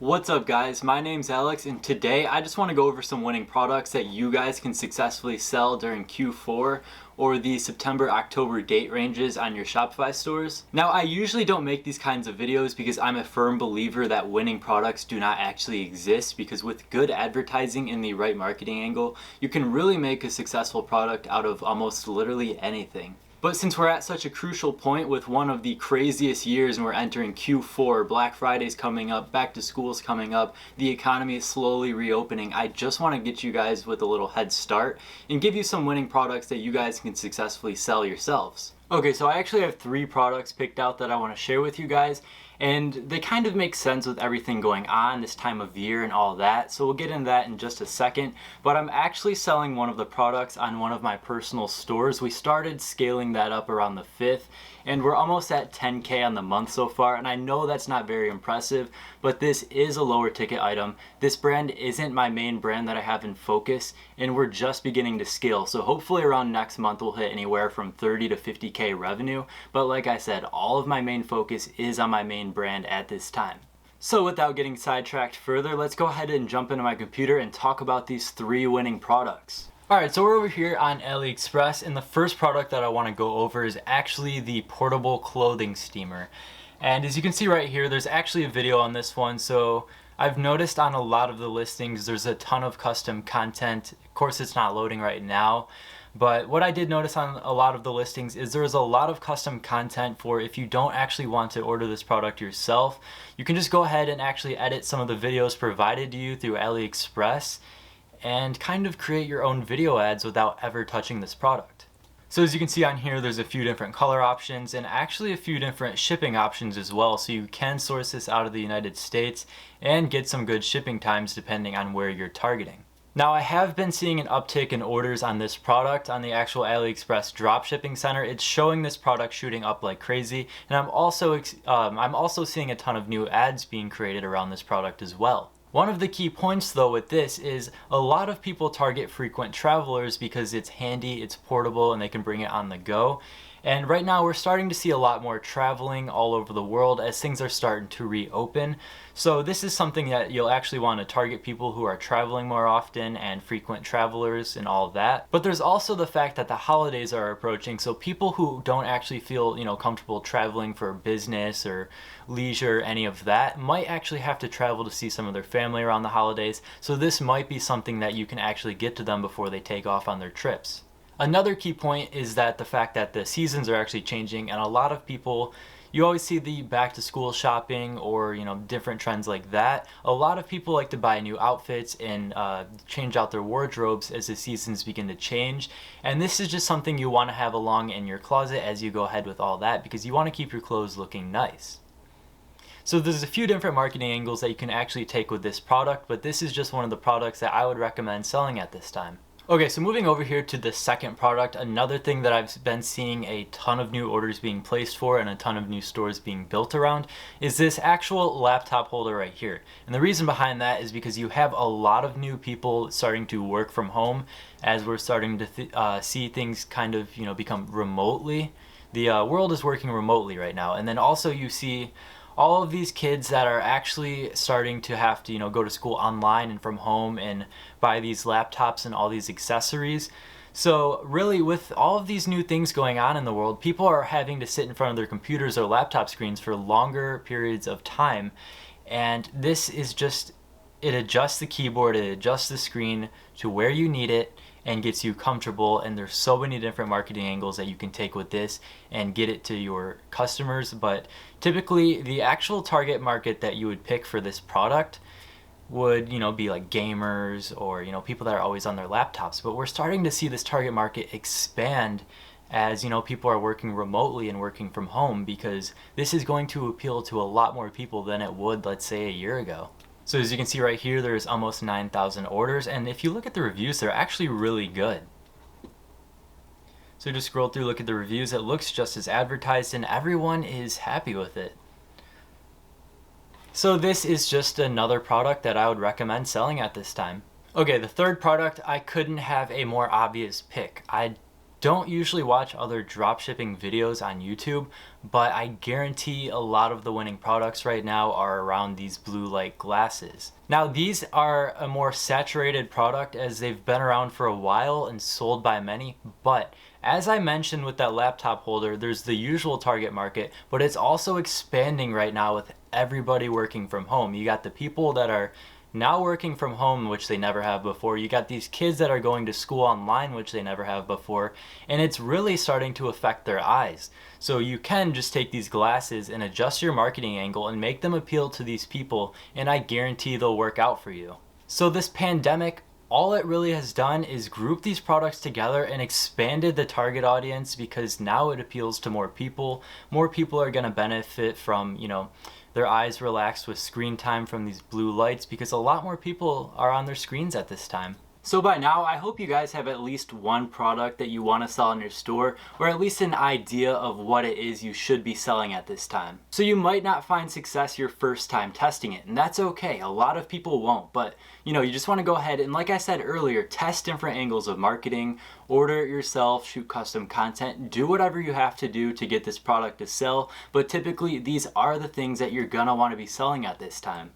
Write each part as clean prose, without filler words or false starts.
What's up guys, my name's Alex and today I just want to go over some winning products that you guys can successfully sell during Q4 or the September-October date ranges on your Shopify stores. Now I usually don't make these kinds of videos because I'm a firm believer that winning products do not actually exist, because with good advertising and the right marketing angle, you can really make a successful product out of almost literally anything. But since we're at such a crucial point with one of the craziest years and we're entering Q4, Black Friday's coming up, back to school's coming up, the economy is slowly reopening, I just want to get you guys with a little head start and give you some winning products that you guys can successfully sell yourselves. Okay, so I actually have 3 products picked out that I want to share with you guys, and they kind of make sense with everything going on this time of year and all that, so we'll get into that in just a second. But I'm actually selling one of the products on one of my personal stores. We started scaling that up around the 5th, and we're almost at 10K on the month so far, and I know that's not very impressive, but this is a lower ticket item. This brand isn't my main brand that I have in focus, and we're just beginning to scale, so hopefully around next month we'll hit anywhere from 30 to 50K revenue. But like I said, all of my main focus is on my main brand at this time. So without getting sidetracked further, let's go ahead and jump into my computer and talk about these 3 winning products. Alright, so we're over here on AliExpress, and the first product that I want to go over is actually the portable clothing steamer. And as you can see right here, there's actually a video on this one. So I've noticed on a lot of the listings there's a ton of custom content. Of course it's not loading right now, but what I did notice on a lot of the listings is there's a lot of custom content for if you don't actually want to order this product yourself. You can just go ahead and actually edit some of the videos provided to you through AliExpress and kind of create your own video ads without ever touching this product. So as you can see on here, there's a few different color options and actually a few different shipping options as well, so you can source this out of the United States and get some good shipping times depending on where you're targeting. Now I have been seeing an uptick in orders on this product on the actual AliExpress Dropshipping Center. It's showing this product shooting up like crazy, and I'm also seeing a ton of new ads being created around this product as well. One of the key points though with this is a lot of people target frequent travelers because it's handy, it's portable, and they can bring it on the go. And right now we're starting to see a lot more traveling all over the world as things are starting to reopen. So this is something that you'll actually want to target people who are traveling more often and frequent travelers and all of that. But there's also the fact that the holidays are approaching, so people who don't actually feel, comfortable traveling for business or leisure, any of that, might actually have to travel to see some of their family around the holidays. So this might be something that you can actually get to them before they take off on their trips. Another key point is that the fact that the seasons are actually changing, and a lot of people, you always see the back to school shopping or different trends like that. A lot of people like to buy new outfits and change out their wardrobes as the seasons begin to change, and this is just something you want to have along in your closet as you go ahead with all that, because you want to keep your clothes looking nice. So there's a few different marketing angles that you can actually take with this product, but this is just one of the products that I would recommend selling at this time. Okay, so moving over here to the second product, another thing that I've been seeing a ton of new orders being placed for and a ton of new stores being built around is this actual laptop holder right here. And the reason behind that is because you have a lot of new people starting to work from home as we're starting to see things kind of become remotely. The world is working remotely right now, and then also you see all of these kids that are actually starting to have to go to school online and from home and buy these laptops and all these accessories. So really, with all of these new things going on in the world, people are having to sit in front of their computers or laptop screens for longer periods of time, and this is just, it adjusts the keyboard, it adjusts the screen to where you need it and gets you comfortable. And there's so many different marketing angles that you can take with this and get it to your customers. But typically the actual target market that you would pick for this product would be like gamers or people that are always on their laptops. But we're starting to see this target market expand as people are working remotely and working from home, because this is going to appeal to a lot more people than it would, let's say, a year ago. So as you can see right here, there's almost 9,000 orders, and if you look at the reviews, they're actually really good. So just scroll through, look at the reviews, it looks just as advertised and everyone is happy with it. So this is just another product that I would recommend selling at this time. Okay, the third product, I couldn't have a more obvious pick. I don't usually watch other dropshipping videos on YouTube, but I guarantee a lot of the winning products right now are around these blue light glasses. Now, these are a more saturated product as they've been around for a while and sold by many, but as I mentioned with that laptop holder, there's the usual target market, but it's also expanding right now with everybody working from home. You got the people that are now working from home, which they never have before. You got these kids that are going to school online, which they never have before. And it's really starting to affect their eyes. So you can just take these glasses and adjust your marketing angle and make them appeal to these people, and I guarantee they'll work out for you. So this pandemic, all it really has done is group these products together and expanded the target audience, because now it appeals to more people. More people are going to benefit from, their eyes relaxed with screen time from these blue lights, because a lot more people are on their screens at this time. So by now, I hope you guys have at least one product that you want to sell in your store, or at least an idea of what it is you should be selling at this time. So you might not find success your first time testing it, and that's okay. A lot of people won't, but you just want to go ahead and, like I said earlier, test different angles of marketing, order it yourself, shoot custom content, do whatever you have to do to get this product to sell, but typically these are the things that you're gonna want to be selling at this time.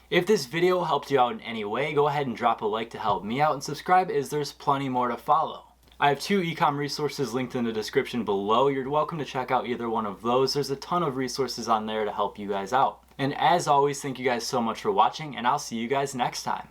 If this video helped you out in any way, go ahead and drop a like to help me out, and subscribe as there's plenty more to follow. I have 2 ecom resources linked in the description below. You're welcome to check out either one of those. There's a ton of resources on there to help you guys out. And as always, thank you guys so much for watching, and I'll see you guys next time.